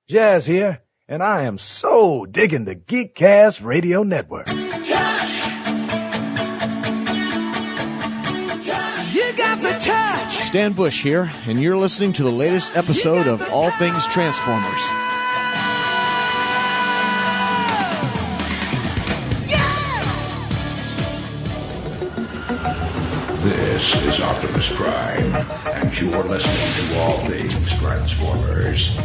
Jazz here, and I am so digging the GeekCast radio network. You got the touch. Stan Bush here, and you're listening to the latest episode of All Things Transformers. This is Optimus Prime, and you're listening to All Things Transformers.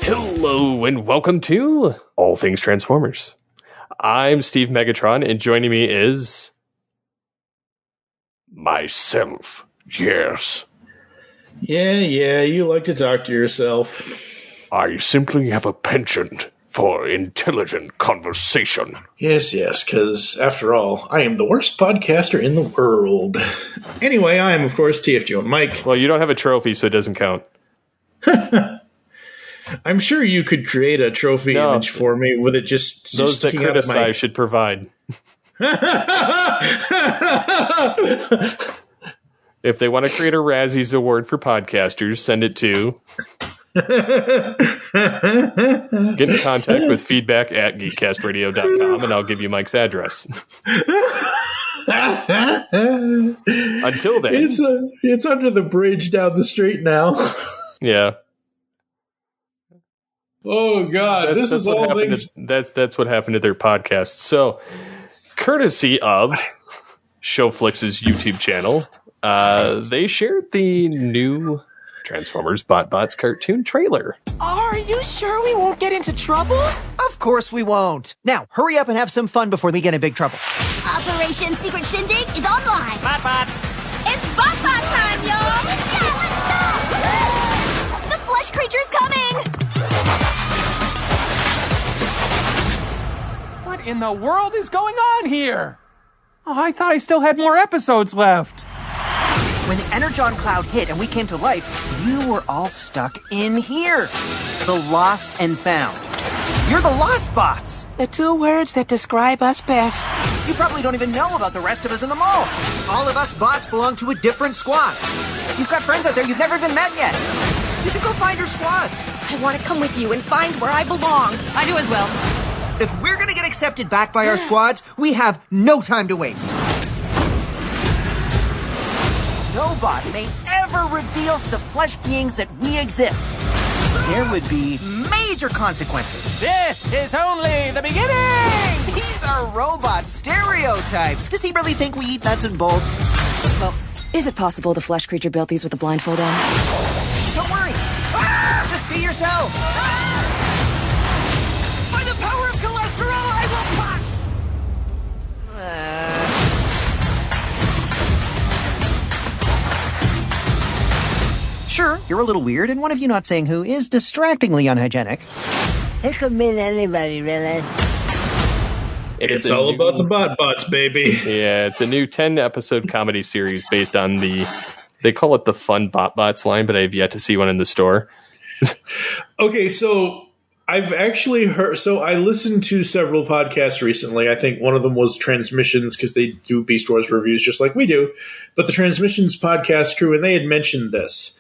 Hello and welcome to All Things Transformers. I'm Steve Megatron, and joining me is myself. Yes. Yeah, you like to talk to yourself. I simply have a penchant for intelligent conversation. Yes, because after all, I am the worst podcaster in the world. Anyway, I am, of course, TFG1Mike. Well, you don't have a trophy, so it doesn't count. I'm sure you could create a trophy image for me with it just those that sticking out of criticize my... should provide. If they want to create a Razzies Award for podcasters, send it to... Get in contact with feedback at geekcastradio.com, and I'll give you Mike's address. Until then... It's under the bridge down the street now. Yeah. Oh God! This is all things. That's what happened to their podcast. So, courtesy of Showflix's YouTube channel, they shared the new Transformers BotBots cartoon trailer. Are you sure we won't get into trouble? Of course we won't. Now, hurry up and have some fun before we get in big trouble. Operation Secret Shindig is online. BotBots. It's BotBot time, y'all! Yeah, let's go! The flesh creature's coming! What in the world is going on here? Oh, I thought I still had more episodes left. When the Energon cloud hit and we came to life, you were all stuck in here. The lost and found. You're the Lost Bots. The two words that describe us best. You probably don't even know about the rest of us in the mall. All of us bots belong to a different squad. You've got friends out there you've never even met yet. You should go find your squads. I want to come with you and find where I belong. I do as well. If we're gonna get accepted back by our squads, we have no time to waste. No bot may ever reveal to the flesh beings that we exist. There would be major consequences. This is only the beginning! These are robot stereotypes. Does he really think we eat nuts and bolts? Well, is it possible the flesh creature built these with a blindfold on? Don't worry. Just be yourself. By the power of cholesterol, I will pop! Sure, you're a little weird, and one of you not saying who is distractingly unhygienic. It could mean anybody, really. It's all about the BotBots, baby. Yeah, it's a new 10-episode comedy series based on they call it the Fun BotBots line, but I have yet to see one in the store. Okay, so I've actually heard... So I listened to several podcasts recently. I think one of them was Transmissions, because they do Beast Wars reviews just like we do. But the Transmissions podcast crew, and they had mentioned this.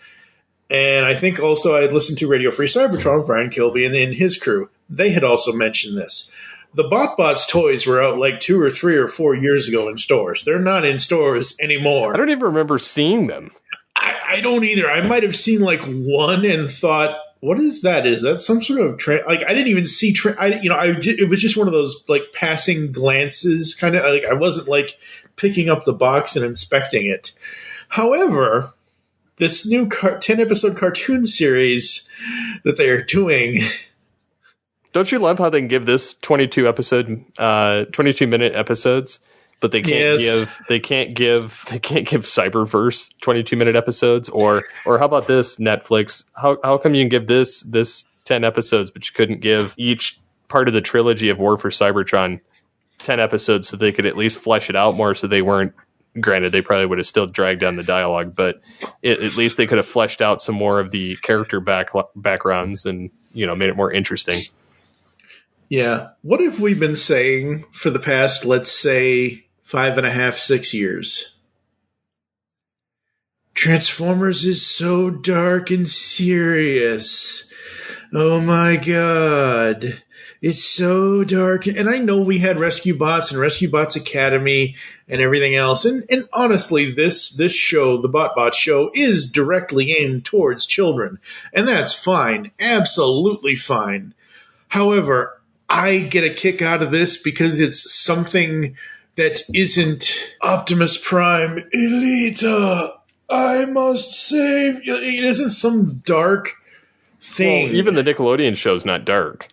And I think also I had listened to Radio Free Cybertron with Brian Kilby and his crew. They had also mentioned this. The BotBots toys were out like 2 or 3 or 4 years ago in stores. They're not in stores anymore. I don't even remember seeing them. I don't either. I might have seen like one and thought, what is that? Is that some sort of I didn't even see. It was just one of those like passing glances, kind of like I wasn't like picking up the box and inspecting it. However, this new 10-episode cartoon series that they are doing. Don't you love how they can give this 22-minute episodes but they can't give Cyberverse 22-minute episodes, or how about this, Netflix? How come you can give this 10 episodes, but you couldn't give each part of the trilogy of War for Cybertron 10 episodes so they could at least flesh it out more, so they weren't, granted, they probably would have still dragged down the dialogue, but at least they could have fleshed out some more of the character backgrounds and, made it more interesting. Yeah. What have we been saying for the past, let's say, 5.5, 6 years? Transformers is so dark and serious. Oh my god. It's so dark. And I know we had Rescue Bots and Rescue Bots Academy and everything else. And honestly, this show, the BotBot show, is directly aimed towards children. And that's fine. Absolutely fine. However, I get a kick out of this because it's something that isn't Optimus Prime, Elita, I must save you. It isn't some dark thing. Well, even the Nickelodeon show's not dark.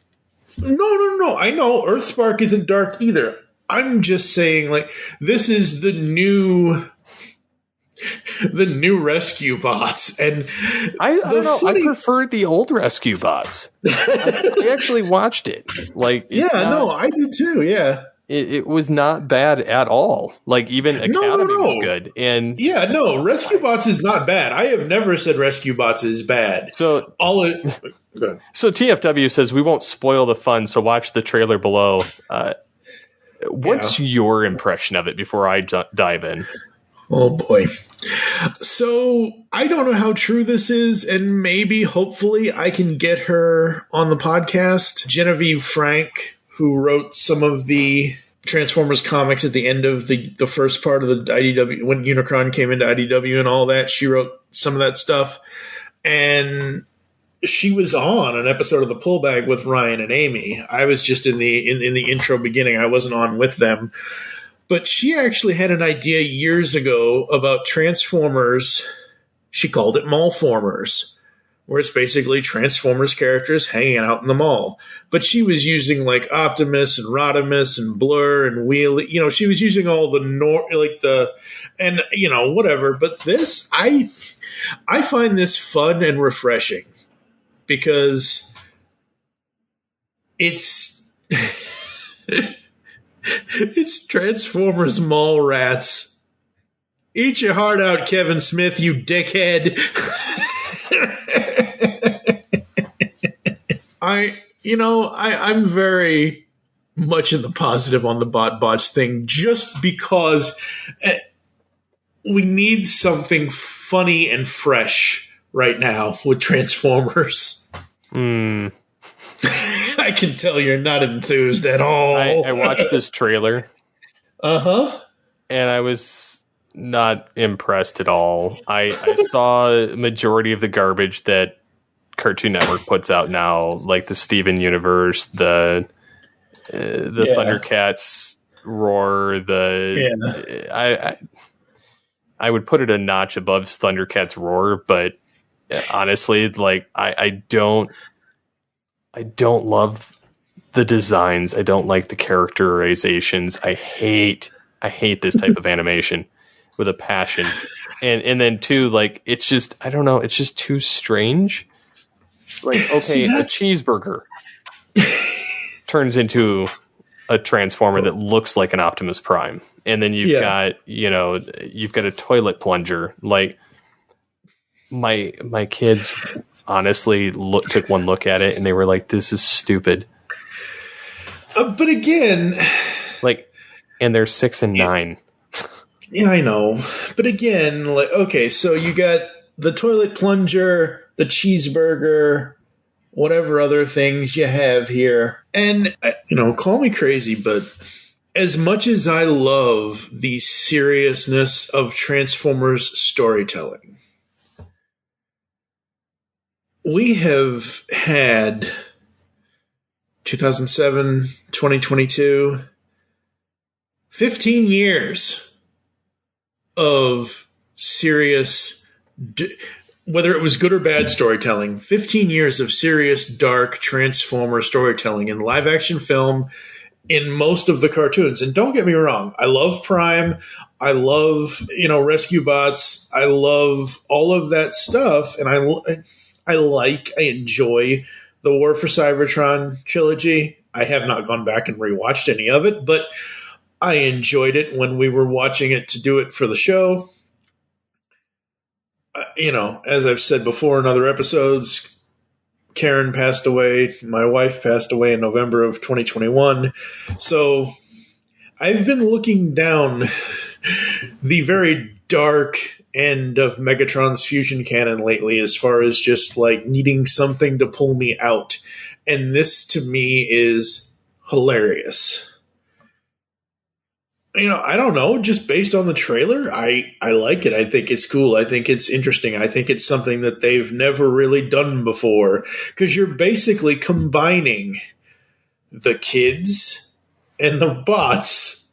No. I know Earthspark isn't dark either. I'm just saying, like, this is the new Rescue Bots, and I don't know. I preferred the old Rescue Bots. I actually watched it. Like, I did too. Yeah, it was not bad at all. Like, even Academy was good. And Rescue Bots is not bad. I have never said Rescue Bots is bad. So So TFW says we won't spoil the fun, so watch the trailer below. What's your impression of it before I dive in? Oh boy. So I don't know how true this is, and maybe, hopefully, I can get her on the podcast. Genevieve Frank, who wrote some of the Transformers comics at the end of the first part of the IDW, when Unicron came into IDW and all that, she wrote some of that stuff. And she was on an episode of The Pullbag with Ryan and Amy. I was just in the intro beginning. I wasn't on with them. But she actually had an idea years ago about Transformers. She called it Mallformers, where it's basically Transformers characters hanging out in the mall. But she was using like Optimus and Rodimus and Blur and Wheelie. She was using all the whatever. But this, I find this fun and refreshing because it's it's Transformers Mall Rats. Eat your heart out, Kevin Smith, you dickhead. I'm very much in the positive on the BotBots thing, just because we need something funny and fresh right now with Transformers. I can tell you're not enthused at all. I watched this trailer. Uh-huh. And I was not impressed at all. I saw a majority of the garbage that Cartoon Network puts out now, like the Steven Universe, the Thundercats Roar, I would put it a notch above Thundercats Roar, but honestly, like I don't love the designs. I don't like the characterizations. I hate this type of animation with a passion. And then too, like, it's just, I don't know, it's just too strange. Like, okay, a cheeseburger turns into a Transformer that looks like an Optimus Prime. And then you've got a toilet plunger. Like, my kids honestly took one look at it and they were like, this is stupid. But again, like, and they're 6 and 9. Yeah, I know. But again, like, okay, so you got the toilet plunger, the cheeseburger, whatever other things you have here. And, call me crazy, but as much as I love the seriousness of Transformers storytelling, we have had 2007, 2022, 15 years of serious, whether it was good or bad storytelling, 15 years of serious, dark Transformer storytelling in live action film, in most of the cartoons. And don't get me wrong, I love Prime. I love, Rescue Bots. I love all of that stuff. And I enjoy the War for Cybertron trilogy. I have not gone back and rewatched any of it, but I enjoyed it when we were watching it to do it for the show. As I've said before in other episodes, Karen passed away. My wife passed away in November of 2021. So I've been looking down the very dark end of Megatron's fusion canon lately as far as just like needing something to pull me out. And this to me is hilarious. I don't know, just based on the trailer, I like it. I think it's cool. I think it's interesting. I think it's something that they've never really done before, because you're basically combining the kids and the bots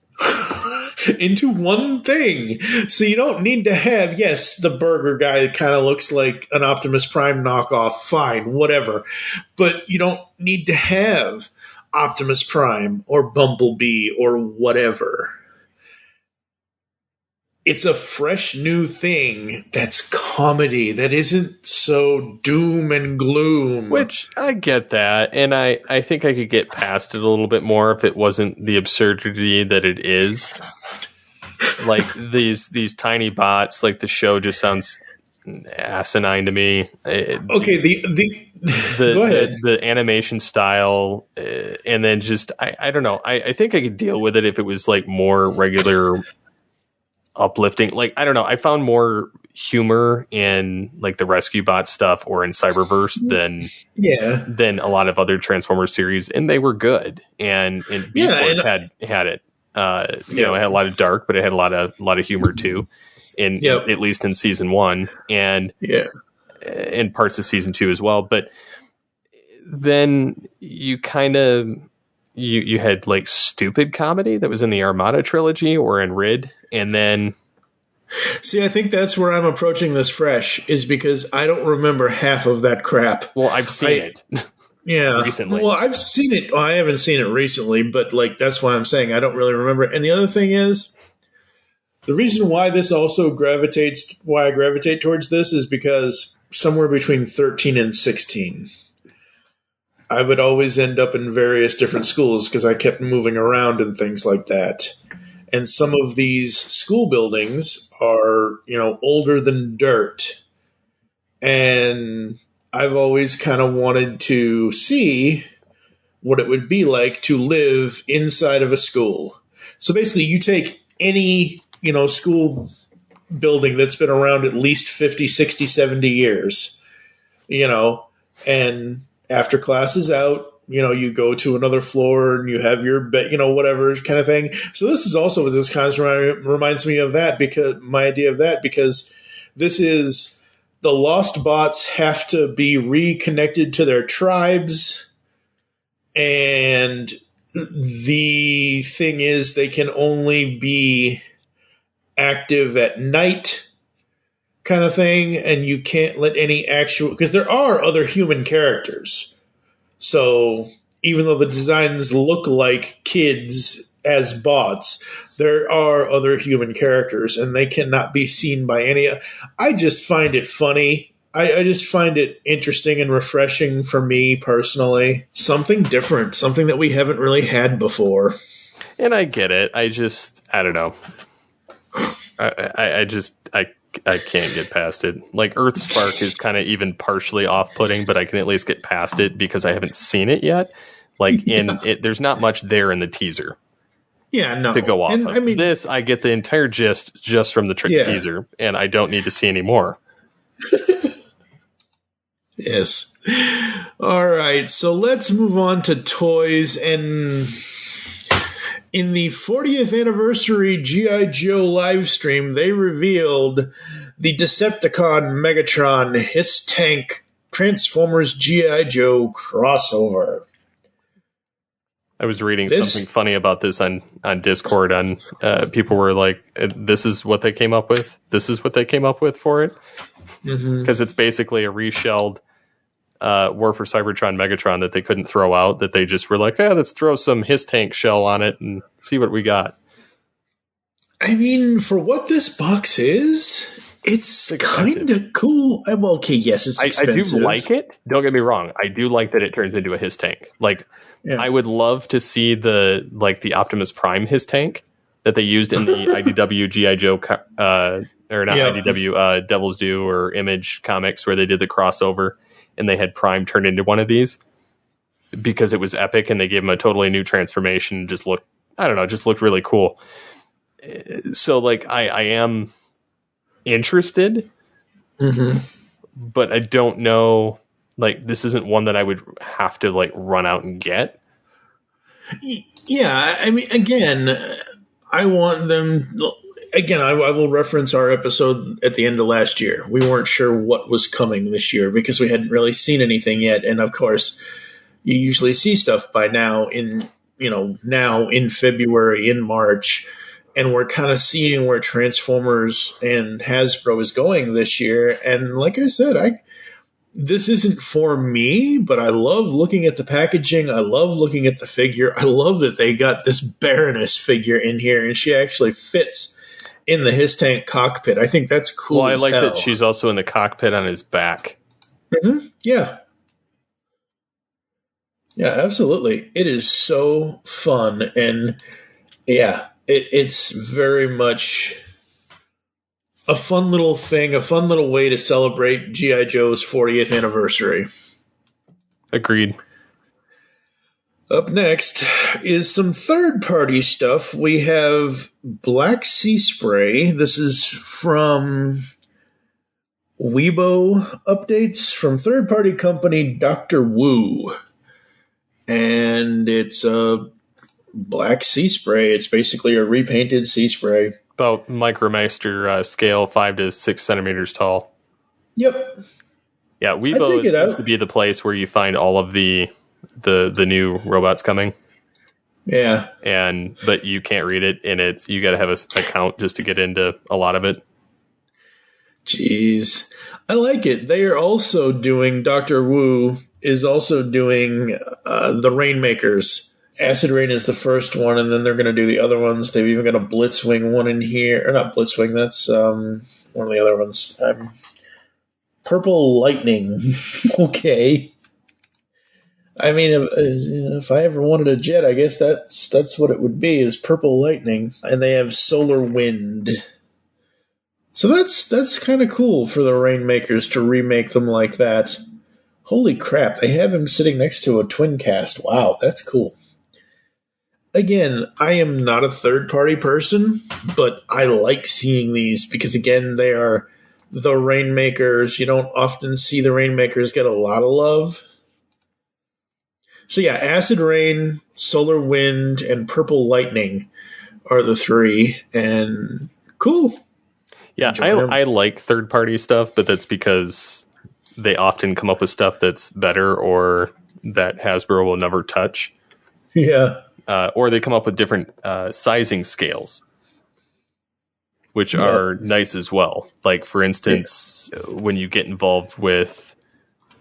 into one thing. So you don't need to have, yes, the burger guy that kind of looks like an Optimus Prime knockoff, fine, whatever. But you don't need to have Optimus Prime or Bumblebee or whatever. It's a fresh new thing that's comedy, that isn't so doom and gloom. Which, I get that, and I think I could get past it a little bit more if it wasn't the absurdity that it is. Like, these tiny bots, like, the show just sounds asinine to me. Okay, the animation style, and then just, I don't know. I think I could deal with it if it was, like, more regular uplifting. Like, I don't know, I found more humor in like the Rescue Bot stuff or in Cyberverse than a lot of other Transformers series, and they were good. And Beast Wars had it. It had a lot of dark, but it had a lot of humor too. At least in season 1, and in parts of season 2 as well. But then you kind of you had like stupid comedy that was in the Armada trilogy or in Rid, and then see, I think that's where I'm approaching this fresh, is because I don't remember half of that crap. Well, I've seen it. Yeah. Recently. Well, I've seen it. I haven't seen it recently, but like that's why I'm saying I don't really remember. And the other thing is, the reason why this also why I gravitate towards this is because somewhere between 13 and 16, I would always end up in various different schools because I kept moving around and things like that. And some of these school buildings are, older than dirt. And I've always kind of wanted to see what it would be like to live inside of a school. So basically you take any, school building that's been around at least 50, 60, 70 years, and after class is out, you go to another floor and you have your bed, whatever kind of thing. So this is also, this kind of reminds me of that, because my idea of that, because this is the lost bots have to be reconnected to their tribes. And the thing is, they can only be active at night kind of thing. And you can't let any actual, because there are other human characters. So even though the designs look like kids as bots, there are other human characters, and they cannot be seen by any. I just find it funny. I just find it interesting and refreshing for me personally. Something different, something that we haven't really had before. And I get it. I don't know. I can't get past it. Like, Earthspark is kind of even partially off-putting, but I can at least get past it because I haven't seen it yet. Like, there's not much there in the teaser. Yeah, no. To go off of. I mean, this, I get the entire gist just from the teaser, and I don't need to see any more. Yes. All right, so let's move on to toys. And in the 40th anniversary G.I. Joe live stream, they revealed the Decepticon Megatron Hiss Tank Transformers G.I. Joe crossover. I was reading something funny about this on Discord. People were like, "This is what they came up with. This is what they came up with for it," because it's basically a reshelled War for Cybertron Megatron that they couldn't throw out, that they just were like, let's throw some His Tank shell on it and see what we got. I mean, for what this box is, it's kind of cool. Well, okay, yes, it's expensive. I do like it. Don't get me wrong. I do like that it turns into a His Tank. Like, I would love to see the Optimus Prime His Tank that they used in the IDW G.I. Joe, or not IDW, Devil's Due or Image comics, where they did the crossover and they had Prime turn into one of these because it was epic and they gave him a totally new transformation. Just looked really cool. So, like, I am interested, but I don't know. Like, this isn't one that I would have to like run out and get. Yeah, I mean, again, I want them. Again, I will reference our episode at the end of last year. We weren't sure what was coming this year because we hadn't really seen anything yet, and of course, you usually see stuff by now in February, in March. And we're kind of seeing where Transformers and Hasbro is going this year. And like I said, this isn't for me, but I love looking at the packaging. I love looking at the figure. I love that they got this Baroness figure in here, and she actually fits in the His Tank cockpit. I think that's cool. Well, I like that she's also in the cockpit on his back. Mm-hmm. Yeah. Yeah, absolutely. It is so fun. And yeah. It's very much a fun little thing, a fun little way to celebrate G.I. Joe's 40th anniversary. Agreed. Up next is some third-party stuff. We have Black Sea Spray. This is from Weibo updates from third-party company Dr. Wu. And it's a Black Sea Spray. It's basically a repainted Sea Spray. About Micromaster scale, 5 to 6 centimeters tall. Yep. Yeah, Weibo seems to be the place where you find all of the new robots coming. Yeah. But you can't read it, and you got to have an account just to get into a lot of it. Jeez. I like it. They are also doing, Dr. Wu is also doing the Rainmakers. Acid Rain is the first one, and then they're going to do the other ones. They've even got a Blitzwing one in here. Or not Blitzwing, that's one of the other ones. Purple Lightning. Okay. I mean, if I ever wanted a jet, I guess that's what it would be, is Purple Lightning. And they have Solar Wind. So that's kind of cool for the Rainmakers to remake them like that. Holy crap, they have him sitting next to a twin cast. Wow, that's cool. Again, I am not a third-party person, but I like seeing these because, again, they are the Rainmakers. You don't often see the Rainmakers get a lot of love. So yeah, Acid Rain, Solar Wind, and Purple Lightning are the three, and cool. Yeah, I like third-party stuff, but that's because they often come up with stuff that's better or that Hasbro will never touch. Yeah. Or they come up with different sizing scales, which are nice as well. Like, for instance, when you get involved with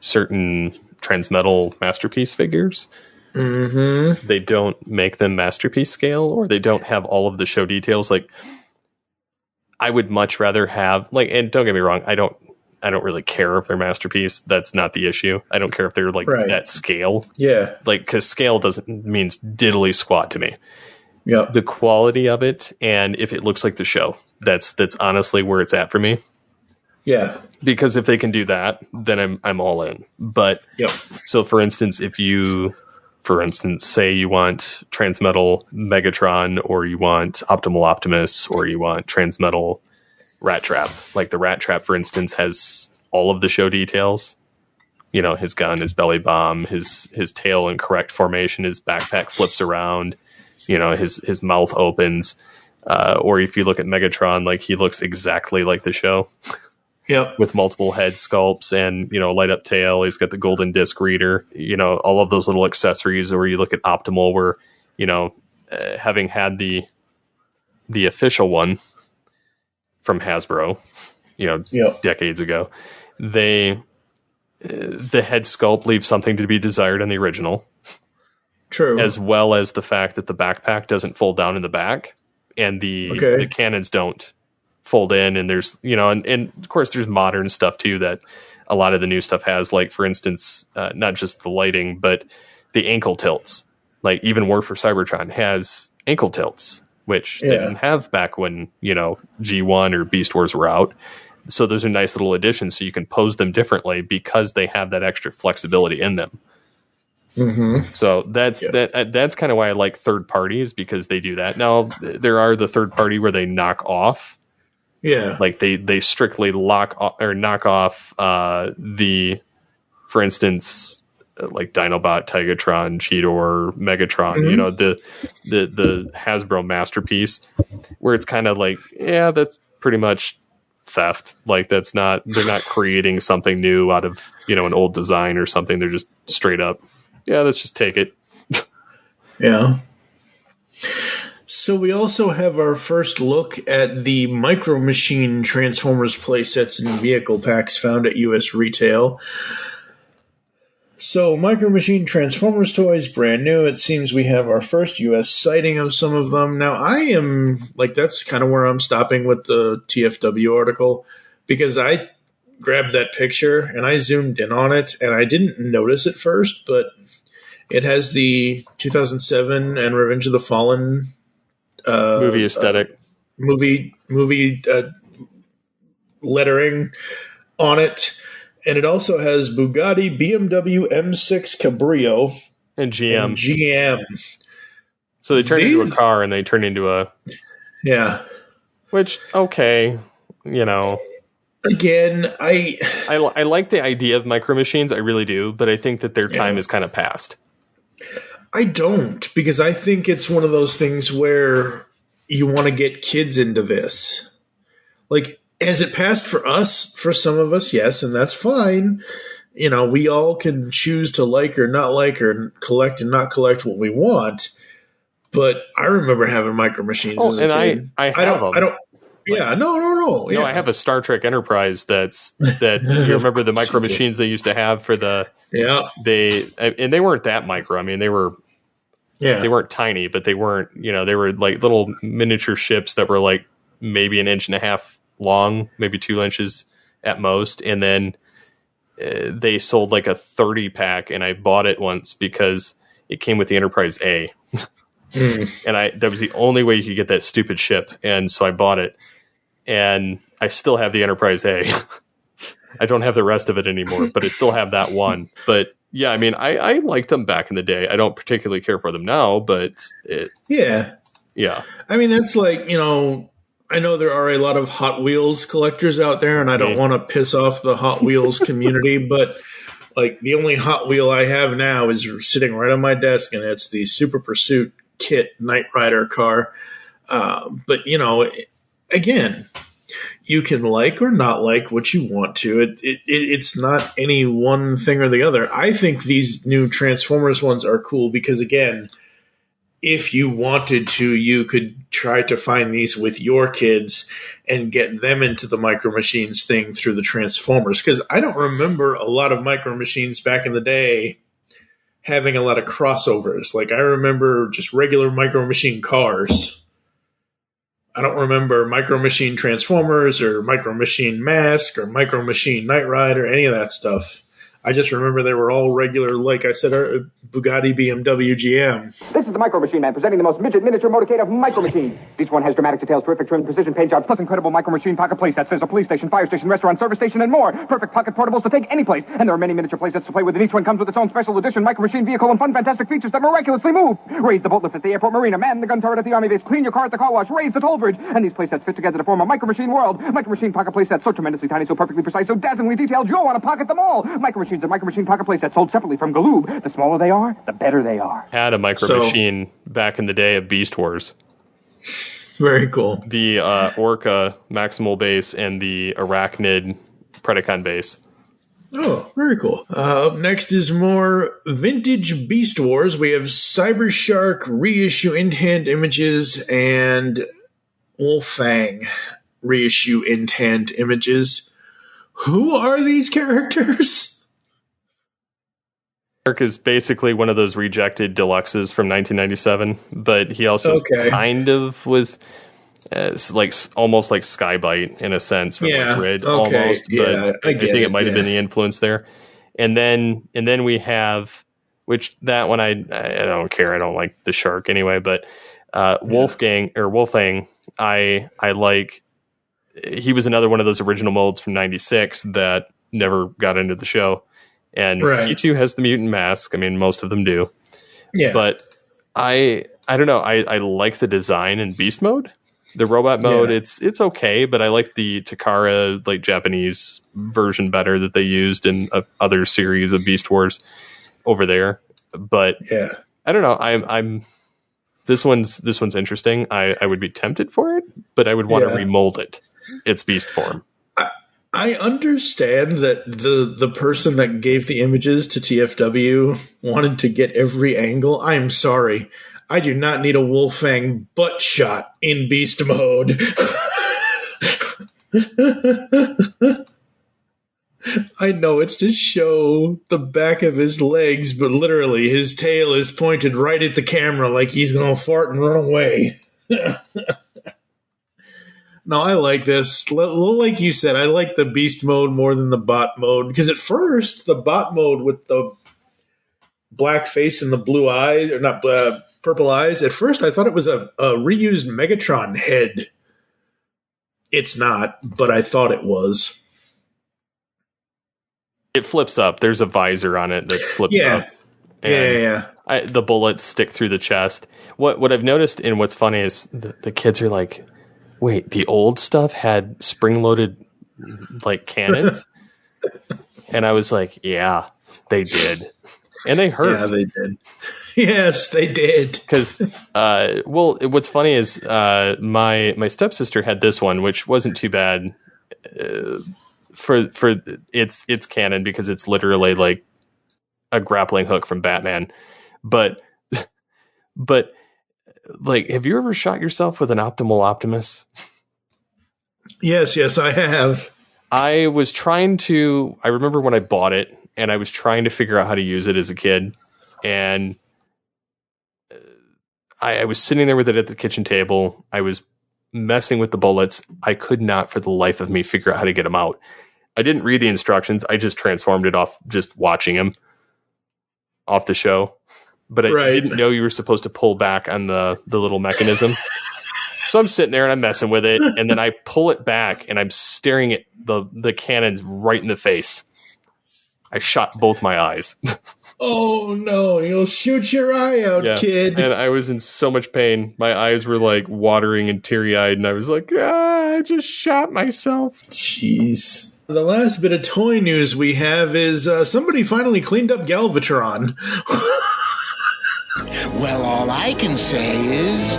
certain Transmetal Masterpiece figures, they don't make them Masterpiece scale, or they don't have all of the show details. Like, I would much rather have, like, and don't get me wrong, I don't really care if they're Masterpiece. That's not the issue. I don't care if they're like that scale. Yeah. Like, because scale means diddly squat to me. Yeah. The quality of it, and if it looks like the show, that's honestly where it's at for me. Yeah. Because if they can do that, then I'm all in. But so for instance, if you say you want Transmetal Megatron, or you want Optimal Optimus, or you want Transmetal Rat Trap. Like the Rat Trap, for instance, has all of the show details. You know, his gun, his belly bomb, his tail in correct formation, his backpack flips around, you know, his mouth opens. Or if you look at Megatron, like, he looks exactly like the show. Yep. With multiple head sculpts and, you know, light up tail. He's got the golden disc reader, you know, all of those little accessories. Or you look at Optimal, where, you know, having had the official one from Hasbro, you know, decades ago, they the head sculpt leaves something to be desired in the original. True. As well as the fact that the backpack doesn't fold down in the back, and the cannons don't fold in, and there's, and of course there's modern stuff too that a lot of the new stuff has, like, for instance, not just the lighting, but the ankle tilts. Like, even War for Cybertron has ankle tilts, which they didn't have back when, G1 or Beast Wars were out. So those are nice little additions, so you can pose them differently because they have that extra flexibility in them. Mm-hmm. So that's kind of why I like third parties, because they do that. Now, there are the third party where they knock off. Yeah. Like they strictly knock off for instance, like Dinobot, Tigatron, Cheetor, Megatron, the Hasbro masterpiece, where it's kind of like, yeah, that's pretty much theft. Like, they're not creating something new out of, an old design or something. They're just straight up, yeah, let's just take it. Yeah. So we also have our first look at the Micro Machine Transformers playsets and vehicle packs found at U.S. retail. So Micro Machine Transformers toys, brand new. It seems we have our first U.S. sighting of some of them. Now, that's kind of where I'm stopping with the TFW article, because I grabbed that picture and I zoomed in on it, and I didn't notice it first, but it has the 2007 and Revenge of the Fallen movie aesthetic, movie lettering on it, and it also has Bugatti, BMW, M6 Cabrio, and GM. So they turn into a car, and they turn into a Which, okay, Again, I like the idea of Micro Machines, I really do, but I think that their time is kind of past. I don't, because I think it's one of those things where you want to get kids into this. Like, has it passed for us? For some of us, yes, and that's fine. We all can choose to like or not like, or collect and not collect what we want. But I remember having Micro Machines as a kid. I have them. I don't. Yeah, no. No, I have a Star Trek Enterprise that you remember the Micro Machines they used to have for the they weren't that micro. I mean, they weren't tiny, but they weren't, they were like little miniature ships that were like maybe 1.5 inches long, maybe 2 inches at most, and then they sold like a 30 pack, and I bought it once because it came with the Enterprise A. And that was the only way you could get that stupid ship, and so I bought it, and I still have the Enterprise A. I don't have the rest of it anymore, but I still have that one. But yeah, I mean, I liked them back in the day. I don't particularly care for them now, but yeah. I mean, that's like, I know there are a lot of Hot Wheels collectors out there, and I don't want to piss off the Hot Wheels community, but like the only Hot Wheel I have now is sitting right on my desk, and it's the Super Pursuit Kit Knight Rider car. But again, you can like or not like what you want to. It's not any one thing or the other. I think these new Transformers ones are cool because, again, if you wanted to, you could try to find these with your kids and get them into the Micro Machines thing through the Transformers. Because I don't remember a lot of Micro Machines back in the day having a lot of crossovers. Like, I remember just regular Micro Machine cars. I don't remember Micro Machine Transformers or Micro Machine Mask or Micro Machine Knight Rider, any of that stuff. I just remember they were all regular, like I said, Bugatti, BMW, GM. This is the Micro Machine Man presenting the most miniature motorcade of Micro Machines. Each one has dramatic details, terrific trim, precision paint jobs, plus incredible Micro Machine pocket playsets. There's a police station, fire station, restaurant, service station, and more. Perfect pocket portables to take any place. And there are many miniature playsets to play with, and each one comes with its own special edition Micro Machine vehicle and fun, fantastic features that miraculously move. Raise the boat lift at the airport marina, man the gun turret at the army base, clean your car at the car wash, raise the toll bridge. And these playsets fit together to form a Micro Machine world. Micro Machine pocket playsets, so tremendously tiny, so perfectly precise, so dazzlingly detailed, you'll want to pocket them all. Micro Machines and Micro Machine pocket playsets sold separately from Galoob. The smaller they are, the better they are. Had a Micro Machine back in the day of Beast Wars. Very cool. The Orca Maximal base and the Arachnid Predacon base. Oh, very cool. Up next is more vintage Beast Wars. We have Cyber Shark reissue in-hand images and Wolfang reissue in-hand images. Who are these characters? Shark is basically one of those rejected deluxes from 1997, but he also kind of was almost like Skybite in a sense from Grid almost. But I think it might have been the influence there. And then we have, which that one I don't care. I don't like the Shark anyway. But Wolfgang, I like. He was another one of those original molds from '96 that never got into the show. And he too has the mutant mask. I mean, most of them do. Yeah. But I don't know. I like the design in Beast mode. The robot mode, it's okay, but I like the Takara like Japanese version better that they used in other series of Beast Wars over there. But I don't know. I'm this one's interesting. I would be tempted for it, but I would want to remold it. Its Beast form. I understand that the person that gave the images to TFW wanted to get every angle. I'm sorry. I do not need a Wolfang butt shot in Beast mode. I know it's to show the back of his legs, but literally his tail is pointed right at the camera like he's going to fart and run away. No, I like this. Like you said, I like the Beast mode more than the bot mode. Because at first, the bot mode with the black face and the blue eyes, or not purple eyes, at first I thought it was a reused Megatron head. It's not, but I thought it was. It flips up. There's a visor on it that flips up. And the bullets stick through the chest. What I've noticed, and what's funny is the kids are like, wait, the old stuff had spring-loaded, like, cannons? And I was like, yeah, they did. And they hurt. Yeah, they did. Yes, they did. Because, what's funny is my stepsister had this one, which wasn't too bad for its cannon, because it's literally like a grappling hook from Batman. But like, have you ever shot yourself with an Optimal Optimus? Yes, I have. I remember when I bought it, and I was trying to figure out how to use it as a kid. And I was sitting there with it at the kitchen table. I was messing with the bullets. I could not for the life of me figure out how to get them out. I didn't read the instructions. I just transformed it off just watching him off the show. But I didn't know you were supposed to pull back on the little mechanism. So I'm sitting there and I'm messing with it, and then I pull it back and I'm staring at the cannons right in the face. I shot both my eyes. Oh no, you'll shoot your eye out, kid. And I was in so much pain. My eyes were like watering and teary-eyed, and I was like, I just shot myself. Jeez. The last bit of toy news we have is somebody finally cleaned up Galvatron. Well, all I can say is...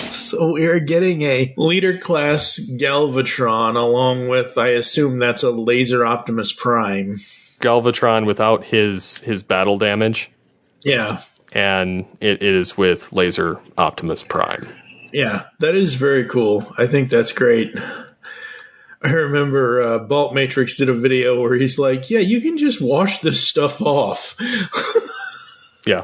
So we're getting a leader class Galvatron along with, I assume that's a Laser Optimus Prime. Galvatron without his battle damage. Yeah. And it is with Laser Optimus Prime. Yeah, that is very cool. I think that's great. I remember Balt Matrix did a video where he's like, yeah, you can just wash this stuff off. Yeah.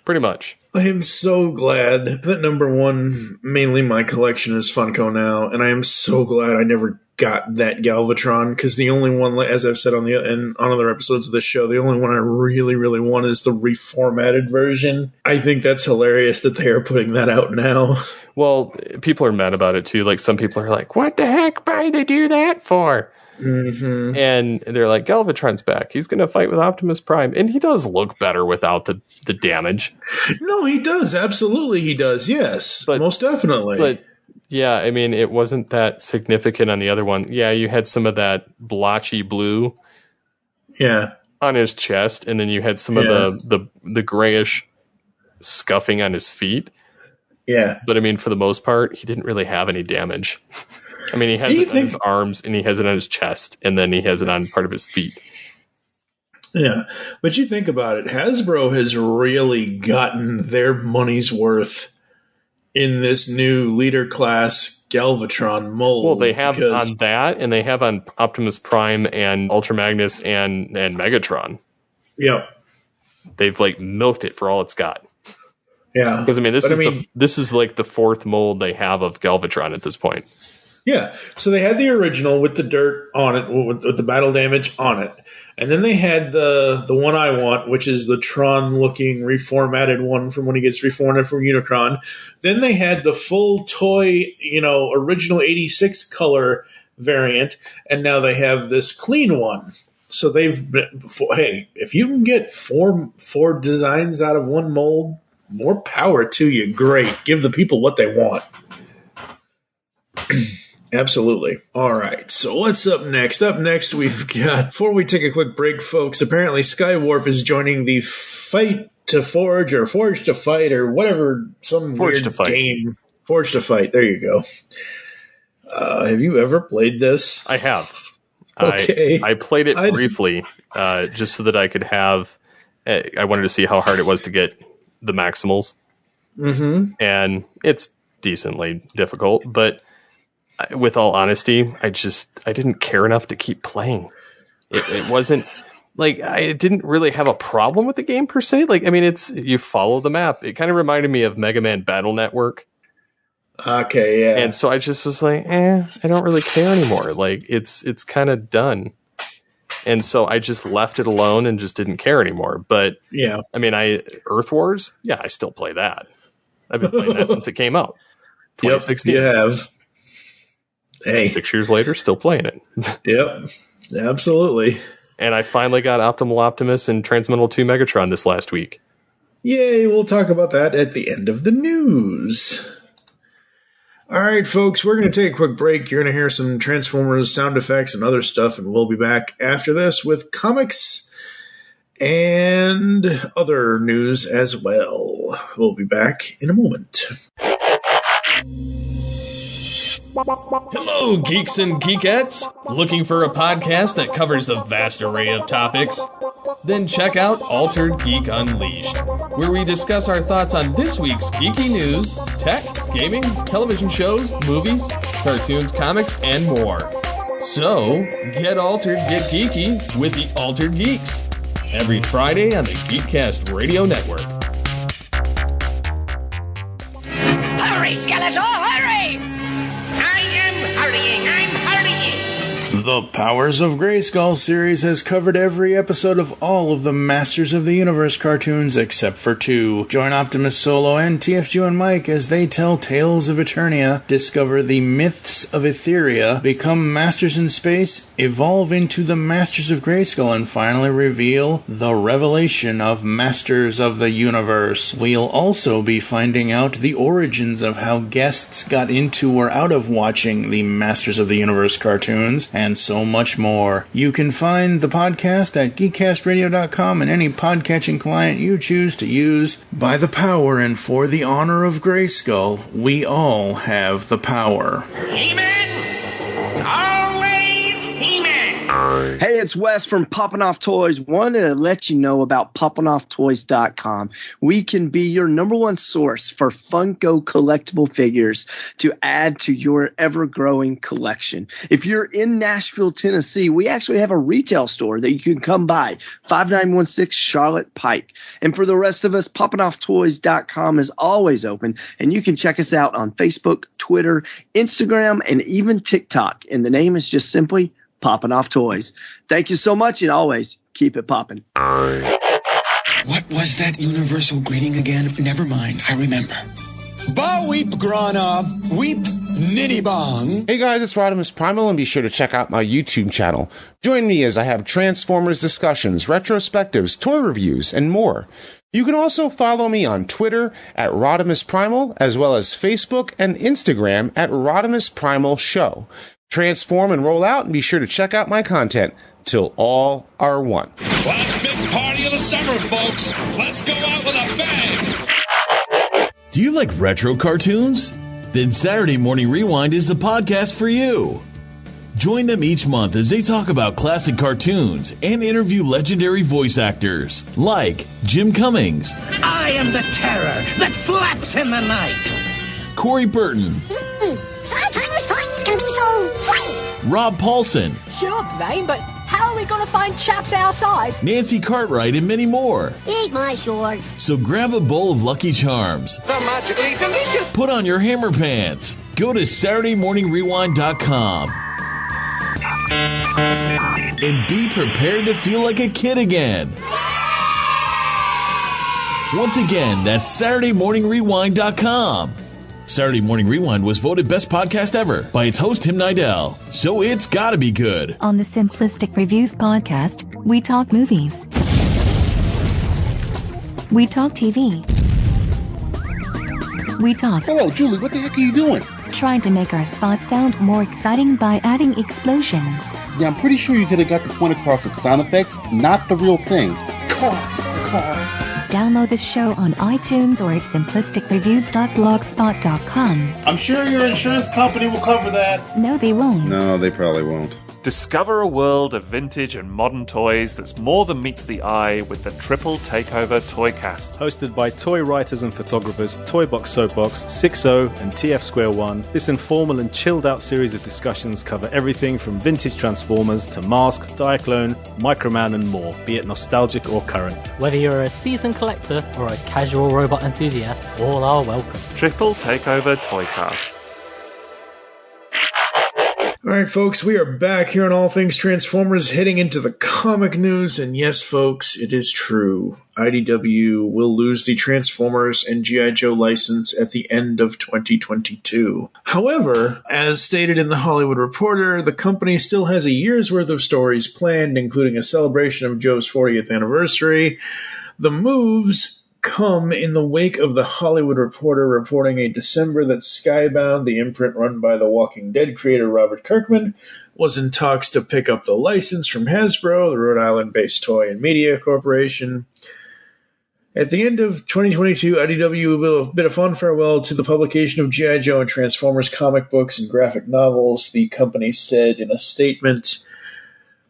Pretty much. I am so glad that number one, mainly my collection is Funko now, and I am so glad I never got that Galvatron, because the only one, as I've said on other episodes of this show, the only one I really, really want is the reformatted version. I think that's hilarious that they are putting that out now. Well, people are mad about it too. Like, some people are like, what the heck? Why did they do that for? Mm-hmm. And they're like, Galvatron's back. He's going to fight with Optimus Prime. And he does look better without the damage. No, he does. Absolutely he does. Yes. But, most definitely. But yeah, I mean, it wasn't that significant on the other one. Yeah, you had some of that blotchy blue on his chest. And then you had some of the grayish scuffing on his feet. Yeah. But I mean, for the most part, he didn't really have any damage. I mean, he has it on his arms, and he has it on his chest, and then he has it on part of his feet. Yeah, but you think about it, Hasbro has really gotten their money's worth in this new leader class Galvatron mold. Well, they have on that, and they have on Optimus Prime and Ultra Magnus and Megatron. Yep. They've like milked it for all it's got. Yeah. Because this is like the fourth mold they have of Galvatron at this point. Yeah. So they had the original with the dirt on it, with the battle damage on it. And then they had the one I want, which is the Tron-looking reformatted one from when he gets reformatted from Unicron. Then they had the full toy, original 86 color variant, and now they have this clean one. So they've been, hey, if you can get four designs out of one mold, more power to you. Great. Give the people what they want. Absolutely. All right. So what's up next? Up next, we've got, before we take a quick break, folks, apparently Skywarp is joining the Fight to Forge or Forge to Fight or whatever, some Forge weird to Fight game. Forge to Fight. There you go. Have you ever played this? I have. Okay. I played it briefly just so that I could have, I wanted to see how hard it was to get the Maximals. Mm-hmm. And it's decently difficult, but with all honesty, I didn't care enough to keep playing. It wasn't like I didn't really have a problem with the game per se. Like, I mean, you follow the map. It kind of reminded me of Mega Man Battle Network. Okay, yeah. And so I just was like, I don't really care anymore. Like, it's kind of done. And so I just left it alone and just didn't care anymore. But yeah, I mean, Earth Wars, yeah, I still play that. I've been playing that since it came out. 2016. Yep, you have. Hey. 6 years later, still playing it. Yep, absolutely. And I finally got Optimal Optimus and Transmetal 2 Megatron this last week. Yay, we'll talk about that at the end of the news. All right, folks, we're going to take a quick break. You're going to hear some Transformers sound effects and other stuff, and we'll be back after this with comics and other news as well. We'll be back in a moment. Hello, geeks and geekettes! Looking for a podcast that covers a vast array of topics? Then check out Altered Geek Unleashed, where we discuss our thoughts on this week's geeky news, tech, gaming, television shows, movies, cartoons, comics, and more. So, get altered, get geeky with the Altered Geeks. Every Friday on the GeekCast Radio Network. Hurry, Skeletor, hurry! I am hurrying, I'm hurrying! The Powers of Grayskull series has covered every episode of all of the Masters of the Universe cartoons except for 2. Join Optimus Solo and TFG1Mike as they tell tales of Eternia, discover the myths of Etheria, become masters in space, evolve into the Masters of Grayskull, and finally reveal the revelation of Masters of the Universe. We'll also be finding out the origins of how guests got into or out of watching the Masters of the Universe cartoons, and so much more. You can find the podcast at geekcastradio.com and any podcatching client you choose to use. By the power and for the honor of Grayskull, we all have the power. He-Man! Always He-Man! Hey, it's Wes from Poppin' Off Toys. Wanted to let you know about poppinofftoys.com. We can be your number one source for Funko collectible figures to add to your ever-growing collection. If you're in Nashville, Tennessee, we actually have a retail store that you can come by, 5916 Charlotte Pike. And for the rest of us, poppinofftoys.com is always open, and you can check us out on Facebook, Twitter, Instagram, and even TikTok. And the name is just simply Poppin' Off Toys. Thank you so much, and always keep it poppin'. What was that universal greeting again? Never mind, I remember. Ba weep grana, weep nitty bong. Hey guys, it's Rodimus Primal, and be sure to check out my YouTube channel. Join me as I have Transformers discussions, retrospectives, toy reviews, and more. You can also follow me on Twitter at Rodimus Primal, as well as Facebook and Instagram at Rodimus Primal Show. Transform and roll out, and be sure to check out my content till all are one. Last big party of the summer, folks. Let's go out with a bang. Do you like retro cartoons? Then Saturday Morning Rewind is the podcast for you. Join them each month as they talk about classic cartoons and interview legendary voice actors like Jim Cummings. I am the terror that flaps in the night. Corey Burton, Sometimes toys can be so flighty. Rob Paulson, Sure, Dwayne, but how are we going to find chaps our size? Nancy Cartwright, and many more. Eat my shorts. So grab a bowl of Lucky Charms. They're magically delicious. Put on your hammer pants. Go to SaturdayMorningRewind.com and be prepared to feel like a kid again. Once again, that's SaturdayMorningRewind.com. Saturday Morning Rewind was voted Best Podcast Ever by its host, Tim Nidell. So it's gotta be good. On the Simplistic Reviews podcast, we talk movies. We talk TV. We talk... Hello, Julie, what the heck are you doing? Trying to make our spots sound more exciting by adding explosions. Yeah, I'm pretty sure you could have got the point across with sound effects, not the real thing. Car. Download the show on iTunes or at simplisticreviews.blogspot.com. I'm sure your insurance company will cover that. No, they won't. No, they probably won't. Discover a world of vintage and modern toys that's more than meets the eye with the Triple Takeover Toycast. Hosted by toy writers and photographers Toybox Soapbox, 60 and TF Square 1, this informal and chilled out series of discussions cover everything from vintage Transformers to Mask, Diaclone, Microman and more, be it nostalgic or current. Whether you're a seasoned collector or a casual robot enthusiast, all are welcome. Triple Takeover Toycast. All right, folks, we are back here on All Things Transformers, heading into the comic news. And yes, folks, it is true. IDW will lose the Transformers and G.I. Joe license at the end of 2022. However, as stated in The Hollywood Reporter, the company still has a year's worth of stories planned, including a celebration of Joe's 40th anniversary. The moves come in the wake of The Hollywood Reporter reporting a December that Skybound, the imprint run by the Walking Dead creator Robert Kirkman, was in talks to pick up the license from Hasbro, the Rhode Island-based toy and media corporation. At the end of 2022, IDW will bid a fond farewell to the publication of G.I. Joe and Transformers comic books and graphic novels, the company said in a statement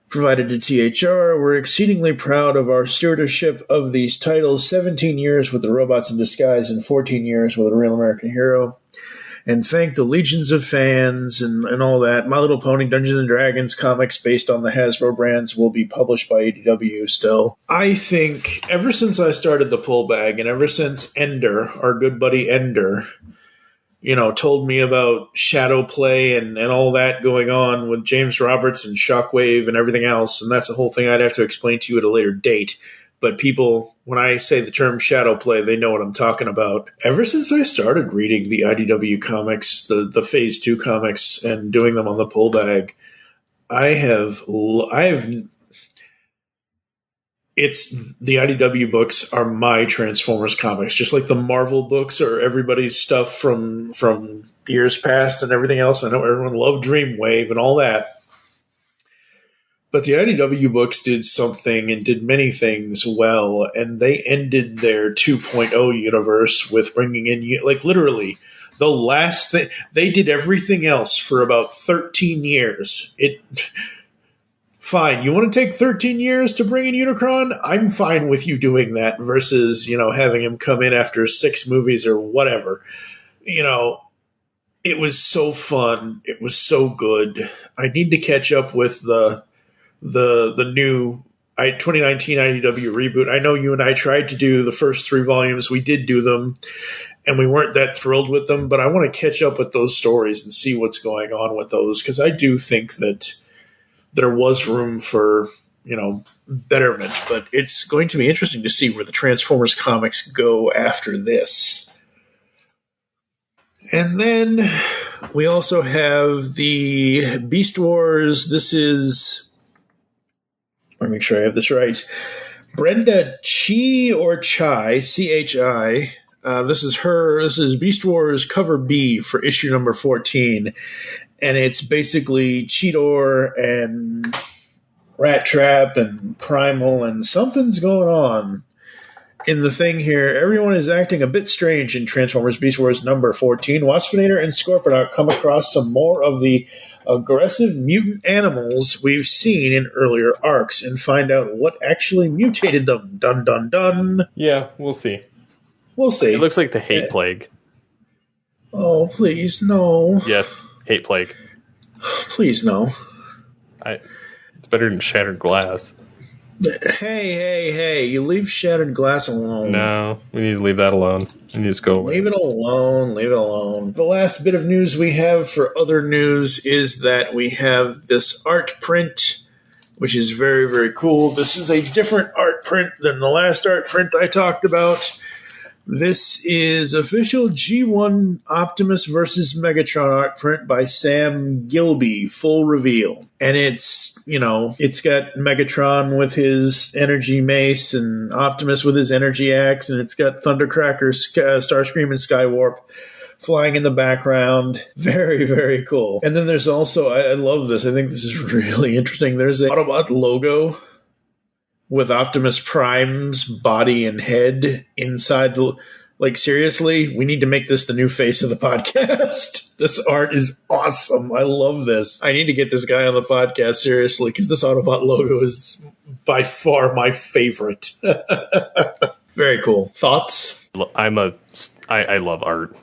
provided to THR. We're exceedingly proud of our stewardship of these titles, 17 years with the Robots in Disguise and 14 years with a Real American Hero, and thank the legions of fans and all that. My Little Pony, Dungeons & Dragons comics based on the Hasbro brands will be published by IDW still. I think ever since I started the pull bag and ever since Ender, our good buddy Ender, told me about Shadow Play and all that going on with James Roberts and Shockwave and everything else. And that's a whole thing I'd have to explain to you at a later date. But people, when I say the term Shadow Play, they know what I'm talking about. Ever since I started reading the IDW comics, the Phase 2 comics, and doing them on the pull bag, the IDW books are my Transformers comics, just like the Marvel books are everybody's stuff from years past and everything else. I know everyone loved Dreamwave and all that. But the IDW books did something and did many things well, and they ended their 2.0 universe with bringing in, literally, the last thing. They did everything else for about 13 years. Fine, you want to take 13 years to bring in Unicron? I'm fine with you doing that versus, having him come in after 6 movies or whatever. It was so fun. It was so good. I need to catch up with the new 2019 IDW reboot. I know you and I tried to do the first 3 volumes. We did do them, and we weren't that thrilled with them, but I want to catch up with those stories and see what's going on with those, because I do think that there was room for, betterment, but it's going to be interesting to see where the Transformers comics go after this. And then we also have the Beast Wars. This is, let me make sure I have this right, Brenda Chai, C-H-I. This is Beast Wars cover B for issue number 14. And it's basically Cheetor and Rat Trap and Primal, and something's going on in the thing here. Everyone is acting a bit strange in Transformers Beast Wars number 14. Waspinator and Scorponok come across some more of the aggressive mutant animals we've seen in earlier arcs and find out what actually mutated them. Dun, dun, dun. Yeah, we'll see. We'll see. It looks like the hate plague. Oh, please, no. Yes, Hate Plague. Please, no. It's better than Shattered Glass. Hey, you leave Shattered Glass alone. No, we need to leave that alone. We need to just go away. Leave it alone. The last bit of news we have for other news is that we have this art print, which is very, very cool. This is a different art print than the last art print I talked about. This is official G1 Optimus versus Megatron art print by Sam Gilby, full reveal. And it's got Megatron with his energy mace and Optimus with his energy axe, and it's got Thundercracker, Starscream, and Skywarp flying in the background. Very, very cool. And then there's also, I love this, I think this is really interesting, there's an Autobot logo with Optimus Prime's body and head inside the... Like, seriously, we need to make this the new face of the podcast. This art is awesome. I love this. I need to get this guy on the podcast, seriously, because this Autobot logo is by far my favorite. Very cool. Thoughts? I love art.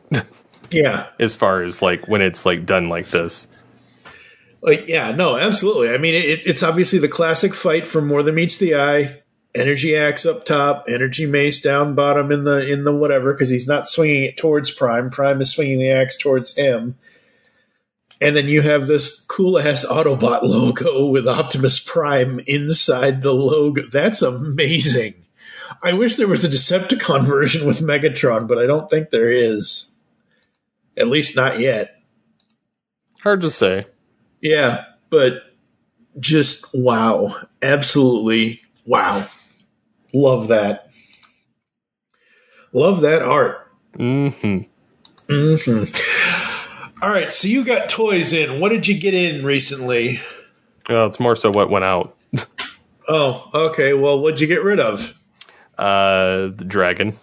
Yeah. As far as, like, when it's, like, done like this. Like, yeah, no, absolutely. I mean, it's obviously the classic fight for More Than Meets the Eye. Energy axe up top, energy mace down bottom in the whatever, because he's not swinging it towards Prime. Prime is swinging the axe towards him. And then you have this cool-ass Autobot logo with Optimus Prime inside the logo. That's amazing. I wish there was a Decepticon version with Megatron, but I don't think there is. At least not yet. Hard to say. Yeah, but just wow. Absolutely wow. Love that. Love that art. Mm-hmm. All right, so you got toys in. What did you get in recently? Well, it's more so what went out. Oh, okay. Well, what'd you get rid of? The dragon.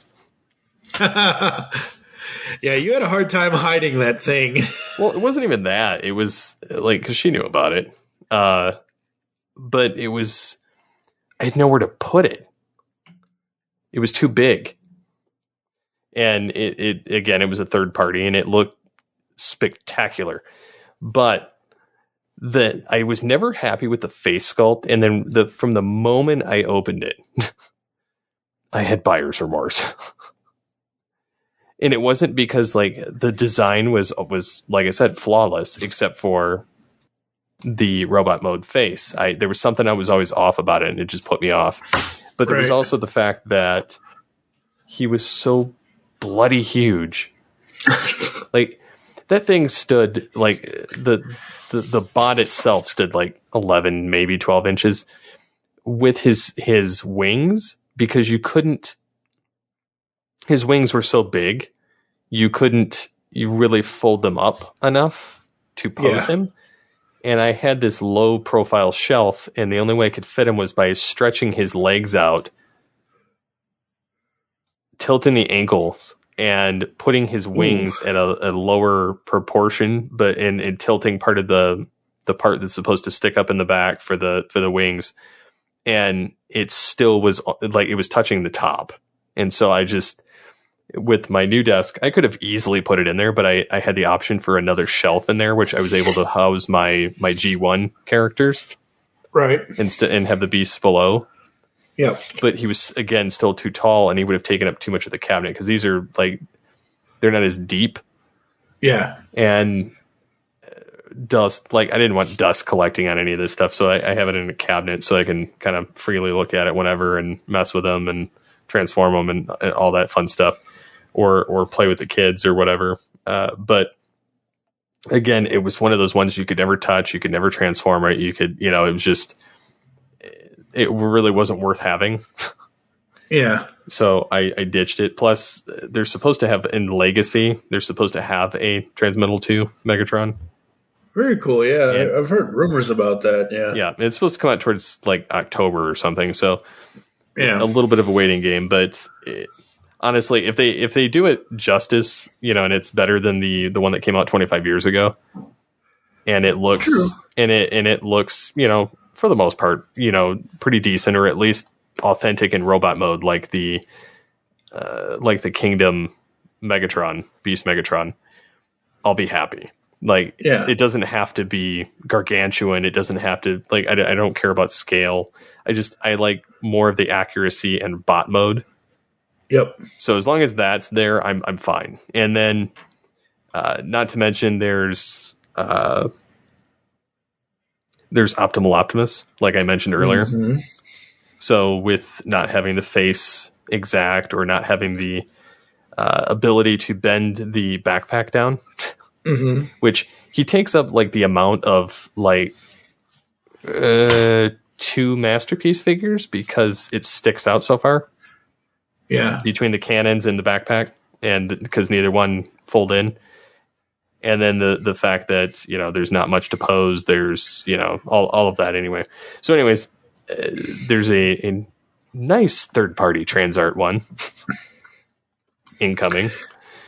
Yeah, you had a hard time hiding that thing. Well, it wasn't even that. It was like, because she knew about it. But it was, I had nowhere to put it. It was too big. And it was a third party and it looked spectacular. But I was never happy with the face sculpt. And then from the moment I opened it, I had buyer's remorse. And it wasn't because like the design was like I said, flawless, except for the robot mode face. There was something I was always off about it and it just put me off. But there was also the fact that he was so bloody huge. Like that thing stood like the bot itself stood like 11, maybe 12 inches with his wings, because you couldn't, his wings were so big, you really fold them up enough to pose him. And I had this low profile shelf, and the only way I could fit him was by stretching his legs out, tilting the ankles, and putting his wings at a lower proportion, but in tilting part of the part that's supposed to stick up in the back for the wings. And it still was like it was touching the top. And so I just, with my new desk, I could have easily put it in there, but I had the option for another shelf in there, which I was able to house my G1 characters. Right. And have the beasts below. Yeah. But he was, again, still too tall, and he would have taken up too much of the cabinet, because these are, like, they're not as deep. Yeah. And dust, like, I didn't want dust collecting on any of this stuff, so I have it in a cabinet so I can kind of freely look at it whenever and mess with them and transform them and all that fun stuff. Or play with the kids or whatever. But again, it was one of those ones you could never touch. You could never transform it. You could, it was just, it really wasn't worth having. Yeah. So I ditched it. Plus, they're supposed to have, in Legacy, they're supposed to have a Transmetal 2 Megatron. Very cool. Yeah. I've heard rumors about that. Yeah. Yeah. It's supposed to come out towards like October or something. So yeah, a little bit of a waiting game, but honestly, if they do it justice, and it's better than the one that came out 25 years ago, and it looks it looks, for the most part, pretty decent, or at least authentic in robot mode, like the Kingdom Megatron, Beast Megatron, I'll be happy. Like, it doesn't have to be gargantuan. It doesn't have to, like, I don't care about scale. I like more of the accuracy and bot mode. Yep. So as long as that's there, I'm fine. And then, not to mention there's Optimal Optimus, like I mentioned earlier. Mm-hmm. So with not having the face exact or not having the ability to bend the backpack down, mm-hmm. which he takes up like the amount of like 2 Masterpiece figures because it sticks out so far. Yeah. Between the cannons and the backpack, and because neither one fold in. And then the fact that, you know, there's not much to pose. There's, you know, all of that anyway. So anyways, there's a nice third-party Transart one incoming.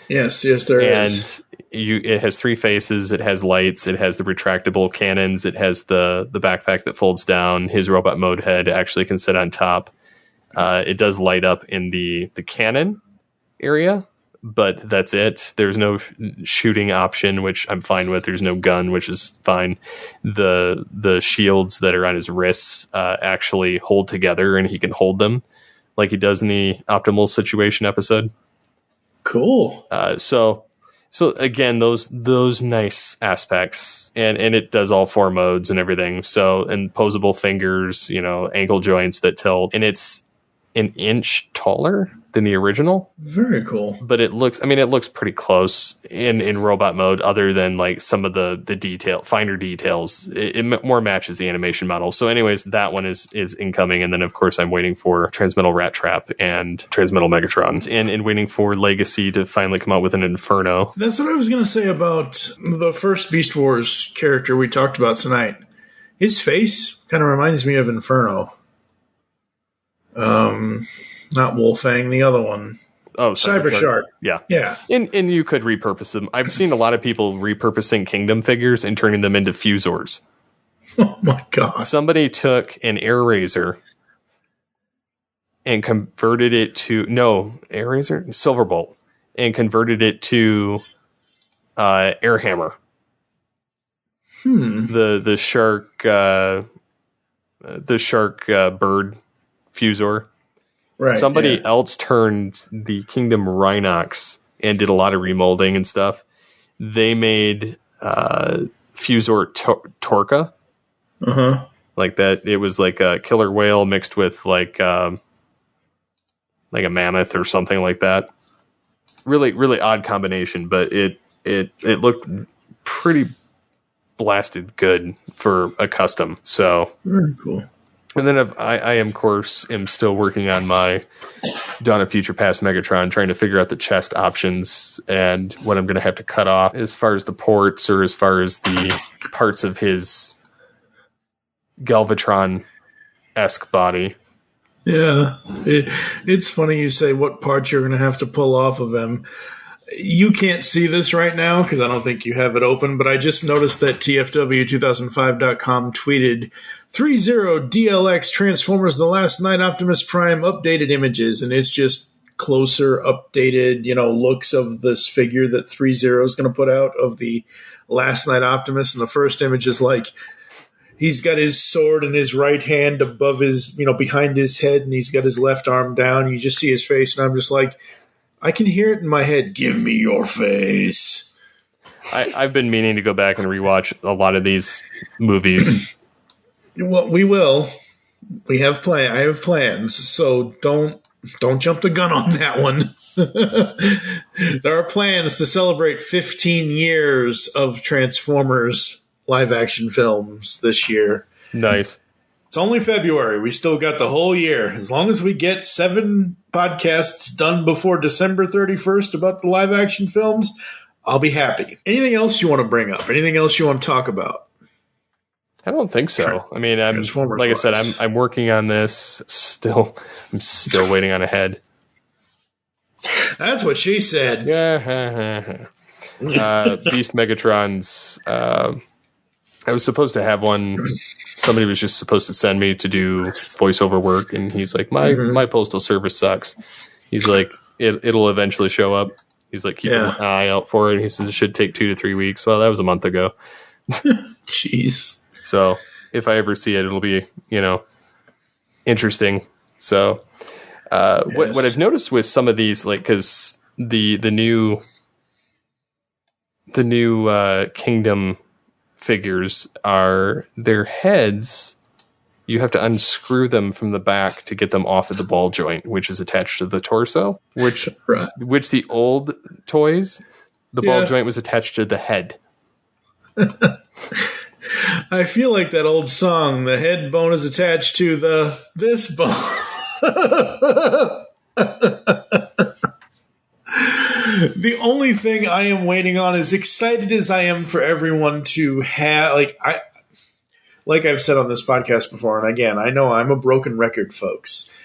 Yes, there is. And it has 3 faces. It has lights. It has the retractable cannons. It has the backpack that folds down. His robot mode head actually can sit on top. It does light up in the cannon area, but that's it. There's no shooting option, which I'm fine with. There's no gun, which is fine. The shields that are on his wrists actually hold together, and he can hold them like he does in the Optimal Situation episode. Cool. So again, those nice aspects, and it does all 4 modes and everything. So, and posable fingers, you know, ankle joints that tilt, and it's an inch taller than the original. Very cool. But it looks pretty close in robot mode, other than like some of the finer details. It more matches the animation model. So anyways, that one is incoming. And then of course I'm waiting for Transmetal Rat Trap and Transmetal Megatron, and waiting for Legacy to finally come out with an Inferno. That's what I was going to say about the first Beast Wars character we talked about tonight. His face kind of reminds me of Inferno. Not Wolfang, the other one. Oh, Cybershark. Yeah. Yeah. And you could repurpose them. I've seen a lot of people repurposing Kingdom figures and turning them into Fusors. Oh my god. Somebody took an Air Razor and converted it to Silverbolt, and converted it to Air Hammer. The shark bird Fusor. Right, somebody else turned the Kingdom Rhinox and did a lot of remolding and stuff. They made Fusor Torka. Uh-huh. Like that. It was like a killer whale mixed with like a mammoth or something like that. Really, really odd combination, but it looked pretty blasted good for a custom. So very cool. And then I am, of course, still working on my Dawn of Future Past Megatron, trying to figure out the chest options and what I'm going to have to cut off as far as the ports, or as far as the parts of his Galvatron-esque body. Yeah. It's funny you say what parts you're going to have to pull off of him. You can't see this right now because I don't think you have it open, but I just noticed that TFW2005.com tweeted 3-0 DLX Transformers The Last Night Optimus Prime updated images, and it's just closer updated, looks of this figure that 3-0 is going to put out of the Last Night Optimus. And the first image is like, he's got his sword in his right hand above his, behind his head, and he's got his left arm down. You just see his face, and I'm just like, I can hear it in my head. Give me your face. I've been meaning to go back and rewatch a lot of these movies. Well, we will. I have plans. So don't jump the gun on that one. There are plans to celebrate 15 years of Transformers live action films this year. Nice. It's only February. We still got the whole year. As long as we get 7 podcasts done before December 31st about the live action films, I'll be happy. Anything else you want to bring up? Anything else you want to talk about? I don't think so. I mean, I'm working on this still. I'm still waiting on a head. That's what she said. Beast Megatron's. I was supposed to have one. Somebody was just supposed to send me to do voiceover work, and he's like, my postal service sucks. He's like, it'll eventually show up. He's like, keep an eye out for it. He says it should take 2 to 3 weeks. Well, that was a month ago. Jeez. So if I ever see it, it'll be, interesting. So what I've noticed with some of these, like, because the new Kingdom figures are their heads. You have to unscrew them from the back to get them off of the ball joint, which is attached to the torso. Which the old toys, the ball joint was attached to the head. I feel like that old song, the head bone is attached to this bone. The only thing I am waiting on, as excited as I am for everyone to have, like I've said on this podcast before, and again, I know I'm a broken record, folks.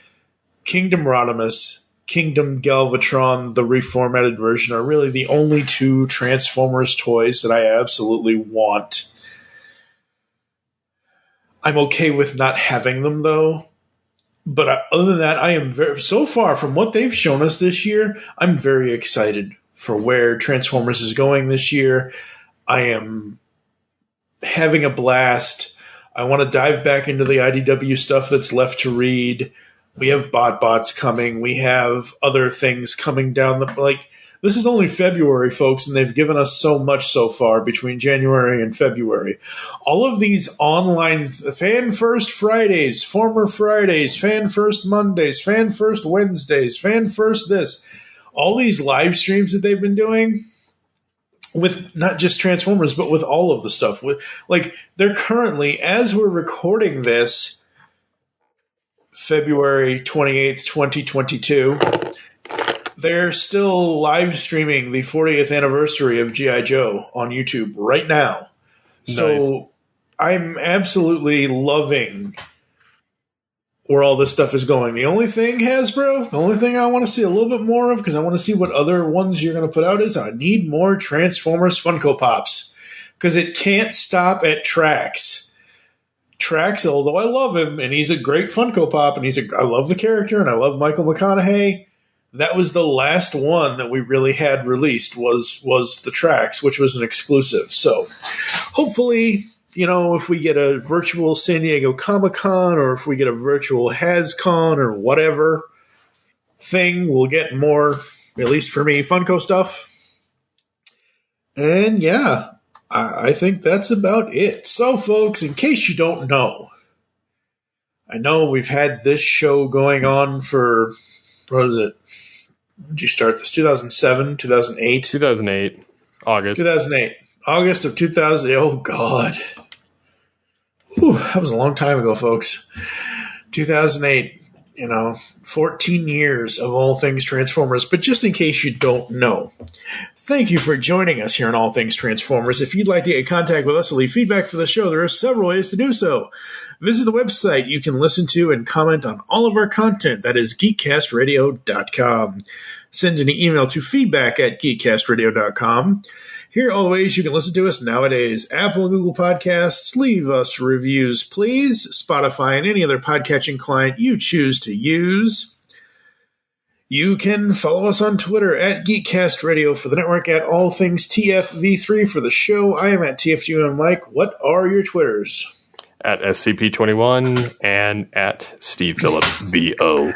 Kingdom Rodimus, Kingdom Galvatron, the reformatted version, are really the only two Transformers toys that I absolutely want. I'm okay with not having them, though. But other than that, I am so far from what they've shown us this year, I'm very excited for where Transformers is going this year. I am having a blast. I want to dive back into the IDW stuff that's left to read. We have BotBots coming. We have other things coming down this is only February, folks, and they've given us so much so far between January and February. All of these online Fan First Fridays, Former Fridays, Fan First Mondays, Fan First Wednesdays, Fan First this, all these live streams that they've been doing with not just Transformers, but with all of the stuff. They're currently, as we're recording this, February 28th, 2022, they're still live streaming the 40th anniversary of G.I. Joe on YouTube right now. Nice. So I'm absolutely loving where all this stuff is going. The only thing, Hasbro, the only thing I want to see a little bit more of, because I want to see what other ones you're going to put out, is I need more Transformers Funko Pops. Because it can't stop at Trax. Trax, although I love him, and he's a great Funko Pop, and I love the character, and I love Michael McConaughey. That was the last one that we really had released was the Trax, which was an exclusive. So hopefully, if we get a virtual San Diego Comic-Con, or if we get a virtual HasCon or whatever thing, we'll get more, at least for me, Funko stuff. And yeah, I think that's about it. So folks, in case you don't know, I know we've had this show going on for, what is it? When did you start this? 2007, 2008? 2008. August. 2008. August of 2000. Oh, God. Whew, that was a long time ago, folks. 2008, 14 years of all things Transformers. But just in case you don't know, thank you for joining us here on All Things Transformers. If you'd like to get in contact with us or leave feedback for the show, there are several ways to do so. Visit the website. You can listen to and comment on all of our content. That is GeekCastRadio.com. Send an email to feedback@GeekCastRadio.com. Here are all the ways you can listen to us nowadays. Apple and Google Podcasts. Leave us reviews, please. Spotify and any other podcatching client you choose to use. You can follow us on Twitter at GeekCast Radio for the network, at All Things TFV3 for the show. I am at TFG1Mike. What are your Twitters? At SCP-21 and at Steve Phillips VO.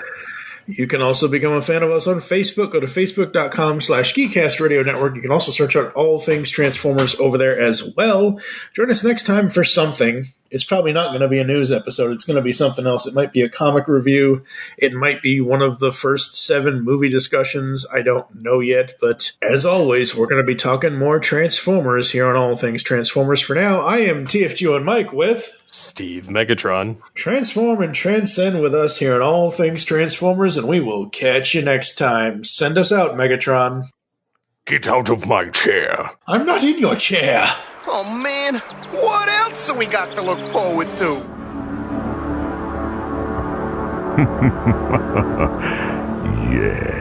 You can also become a fan of us on Facebook. Go to facebook.com/GeekCast Radio Network. You can also search out All Things Transformers over there as well. Join us next time for something. It's probably not going to be a news episode. It's going to be something else. It might be a comic review. It might be one of the first 7 movie discussions. I don't know yet. But as always, we're going to be talking more Transformers here on All Things Transformers. For now, I am TFG1Mike with Steve Megatron. Transform and transcend with us here on All Things Transformers, and we will catch you next time. Send us out, Megatron. Get out of my chair. I'm not in your chair. Oh, man. What else have we got to look forward to? Yes.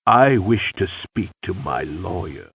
I wish to speak to my lawyer.